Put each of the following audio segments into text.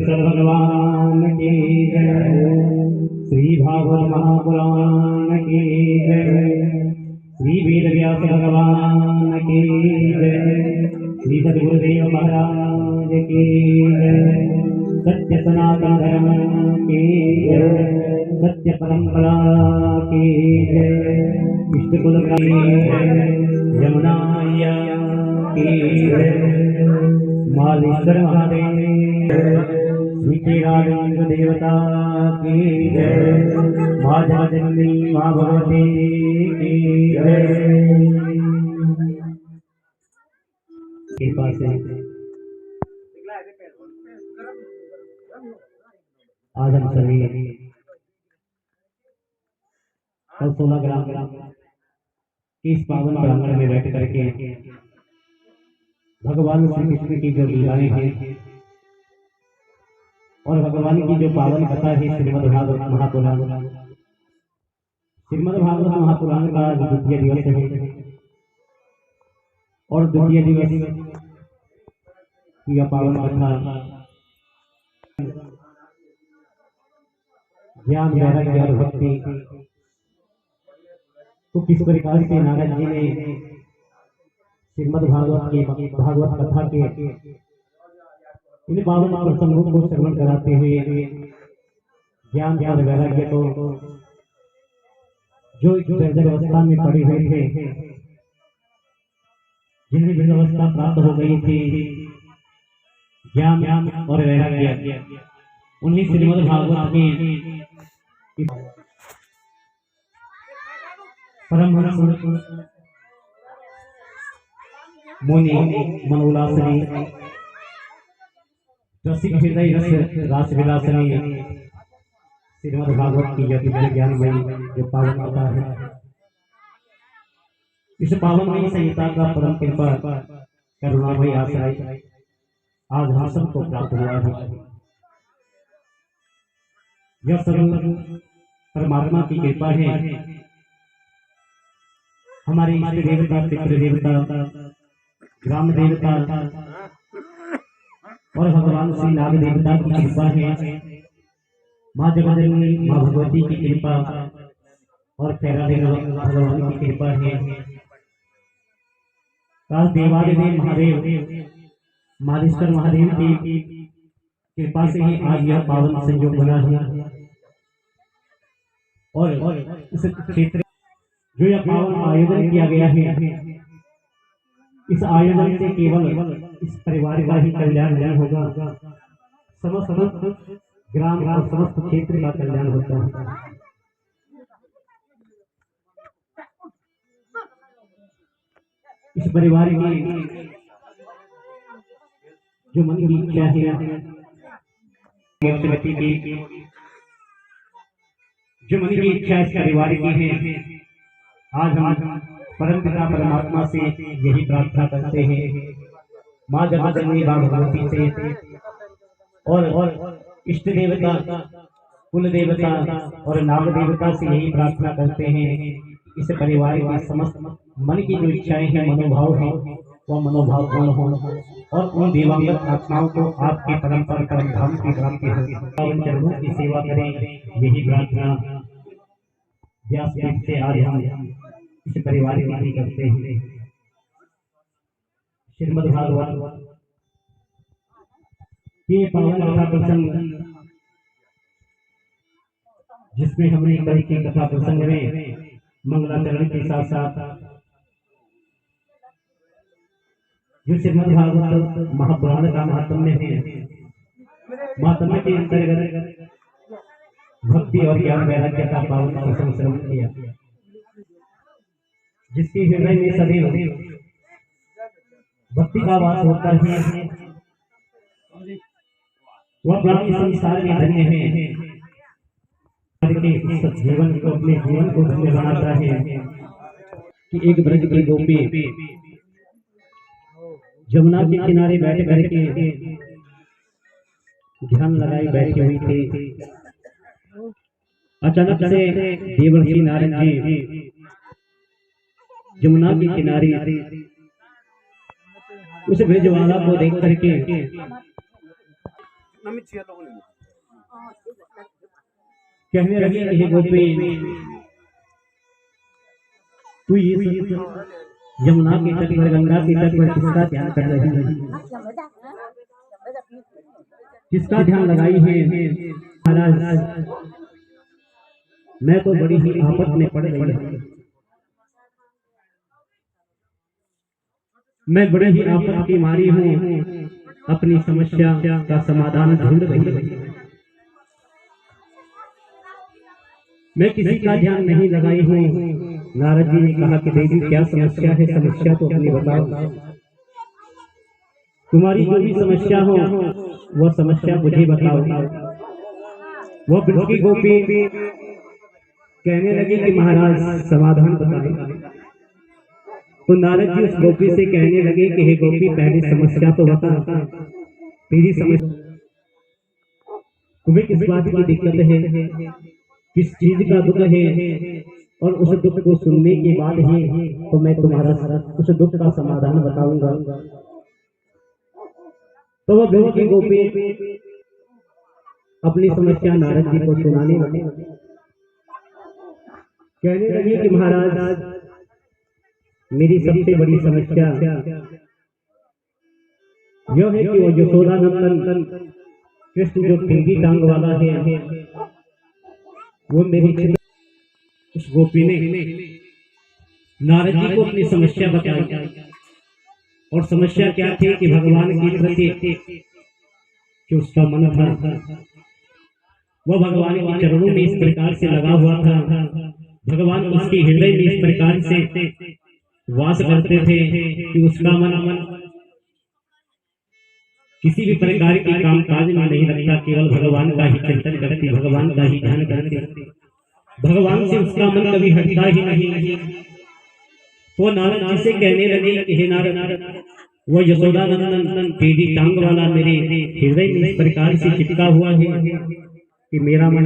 भगवान की जय। श्री भागवत महापुराण की जय। श्री वेद व्यास भगवान की जय। श्री सद्गुरुदेव महाराज की जय। सत्य सनातन धर्म की जय। सत्य परंपरा की जय। इष्ट कुल की जय। यमुना मैया की जय। मालेश्वर महादेव राजेंद्र देवता की जय। माँ जगदम्बी माँ भगवती की जय। कृपा से आज हम सभी कल 16 ग्राम इस पावन प्रांगण में बैठ करके भगवान श्री कृष्ण की जो लीलाएं हैं और भगवान की जो पावन कथा है श्रीमद् भागवत महापुराण, श्रीमद् भागवत महापुराण का द्वितीय दिवस है और द्वितीय दिवस की पावन कथा ज्ञान वैराग्य और भक्ति तो किस प्रकार से नारद जी ने श्रीमद् भागवत कथा के इन पावन प्रसंगों को श्रवण कराते हुए ज्ञान और वैराग्य को जो जर्जर अवस्था में पड़े हुए थे, जिन्हें वृद्धावस्था प्राप्त हो गई थी, ज्ञान और वैराग्य उन्हीं श्रीमद् भागवत में परमहंस मुनि मनोल्लासिनी रसिक हृदय रास विलासिनी श्रीमद् भागवत की यह ज्ञानमयी जो पावन कथा है, इस पावनमयी संहिता का परम कृपा करुणामयी आश्रय आज हम सबको प्राप्त हुआ है। यह सब परमात्मा की कृपा है। हमारे इष्ट देवता, पितृ देवता, ग्राम देवता और भगवान श्री नाग देवता की कृपा है। माँ जगदम्बी माँ भगवती की कृपा और भगवान की कृपा है। काल देवादिदेव महादेव मालेश्वर महादेव की कृपा से ही आज यह पावन संयोग बना है और इस क्षेत्र जो यह पावन आयोजन किया गया है, इस आयोजन से केवल इस परिवार का ही कल्याण नहीं होगा, समस्त ग्राम और समस्त क्षेत्र का कल्याण होता है। इस परिवार की जो मन की इच्छा है, जो मन की इच्छा इस परिवार की है, आज हम परम पिता परमात्मा से यही प्रार्थना करते हैं। माँ जगदम्बी माँ भगवती से और इष्ट देवता, कुल देवता और नाग देवता से यही प्रार्थना करते हैं। इस परिवार की समस्त मन की जो इच्छाएं हैं, मनोभाव है, वह मनोभाव पूर्ण हो और उन दिवंगत आत्माओं को आपके परम धाम की प्राप्ति हो। पावन चरणों की सेवा करें, यही प्रार्थना व्यासपीठ से आज हम इस परिवार के लिए करते हैं। श्रीमद् भागवत ये पावन कथा प्रसंग जिसमें हमने कल की कथा प्रसंग में मंगलाचरण के साथ साथ जो श्रीमद्भागवत महापुराण का महात्म्य है, महात्म्य के अंतर्गत भक्ति और ज्ञान वैराग्य का पावन प्रसंग श्रवण किया, जिसके हृदय में सदैव भक्ति का वास होता है वह प्राणी संसार में धन्य है, के जीवन को अपने जीवन को धन्य बनाता है। कि एक ब्रज की गोपी जमुना के किनारे बैठ करके ध्यान लगाई बैठी हुई थी। अचानक से देवर्षि नारद जी जमुना के किनारे उस ब्रजवाला को देख करके कहने लगी कि हे गोपी, तू ये यमुना के तट पर, गंगा के तट पर किसका ध्यान कर रही है, किसका ध्यान लगाई है? महाराज, मैं तो बड़ी ही आफत में पड़ गई हूं, मैं बड़े ही आफत की मारी हूं, अपनी समस्या का समाधान ढूंढ रही हूं। मैं किसी का ध्यान नहीं लगाई हूँ। नारद जी ने कहा कि देवी क्या समस्या है, समस्या तो अपनी बताओ, तुम्हारी जो भी समस्या हो वह समस्या मुझे बताओ। वह ब्रज की गोपी कहने लगी कि महाराज समाधान बताए। तो नारद जी उस गोपी से कहने लगे कि हे गोपी, पहली समस्या तो बता, तेरी समस्या तुम्हें किस बात की दिक्कत है, किस चीज का दुख है, और उस दुख को सुनने के बाद ही तो मैं तुम्हारा उस दुख का समाधान बताऊंगा। तो वह ब्रज की गोपी अपनी समस्या नारद जी को सुनाने लगे। कहने लगी कि महाराज, मेरी सबसे बड़ी समस्या यह है कि वो यशोदा नंदन कृष्ण जो टिंगी टांग वाला है, वो मेरी उस गोपी ने नारद जी को अपनी समस्या बताई। और समस्या क्या थी कि भगवान के प्रति जो उसका मन था वह भगवान के चरणों में इस प्रकार से लगा हुआ था, भगवान उसके हृदय में इस प्रकार से वास करते थे कि उसका मन किसी भी प्रकार के काम काज में नहीं लगता, केवल भगवान का ही चिंतन करती, भगवान का ही ध्यान करती, भगवान से उसका मन कभी हटता ही नहीं। तो नारद जी से कहने लगे कि हे नारद, वो यशोदा नंदन टेढ़ी टांग वाला मेरे हृदय में इस प्रकार से चिपका हुआ है कि मेरा मन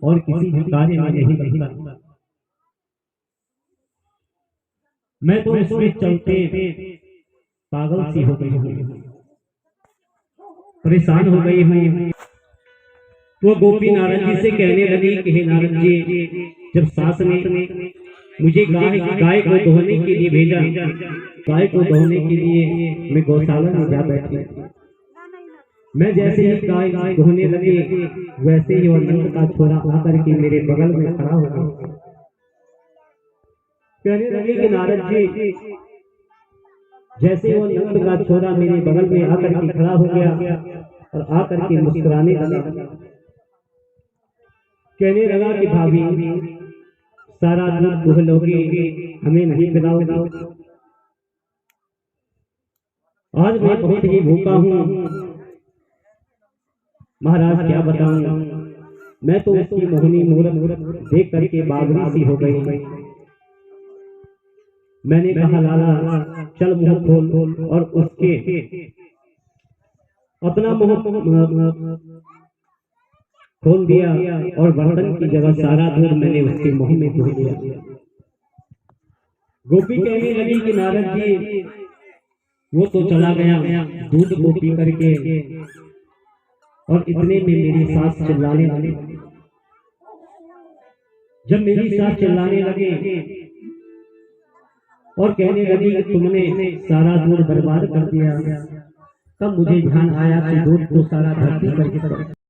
और किसी भी कार्य में नहीं लगता। मैं तो इसमें चलते पागल सी हो गई हूँ, परेशान हो गई हूँ। वो गोपी नारद जी से कहने लगी कि हे नारद जी, जब सास ने मुझे गाय को दोहने के लिए भेजा, गाय को दोहने के लिए मैं गौशाला में जा बैठी। मैं जैसे ही गाय दोहने लगे वैसे ही और नंद का छोरा आकर के मेरे बगल में खड़ा हो गया। कहने लगे कि नारद जी, जैसे वो नंद का छोरा मेरे बगल में आकर के खड़ा हो गया और आकर के मुस्कुराने लगा, कहने लगा कि भाभी, सारा दूध दुह लोगे, हमें नहीं पिलाओगे? आज मैं बहुत ही भूखा हूँ महाराज, क्या बताऊं, मैं तो उसकी मोहनी मूरत देख करके बावरी सी हो गई। मैंने कहा लाला चल मुंह खोल, और उसके अपना मुंह खोल दिया और बर्तन की जगह सारा दूध मैंने उसके मुंह में धो दिया। गोपी कहने लगी कि नारद जी, वो तो चला गया दूध को पी करके, और इतने में मेरी सास चिल्लाने लगी। जब मेरी सास चिल्लाने लगे और कहने लगी कि तुमने सारा दूध बर्बाद कर दिया, तब मुझे ध्यान आया कि दूध को सारा धरती करके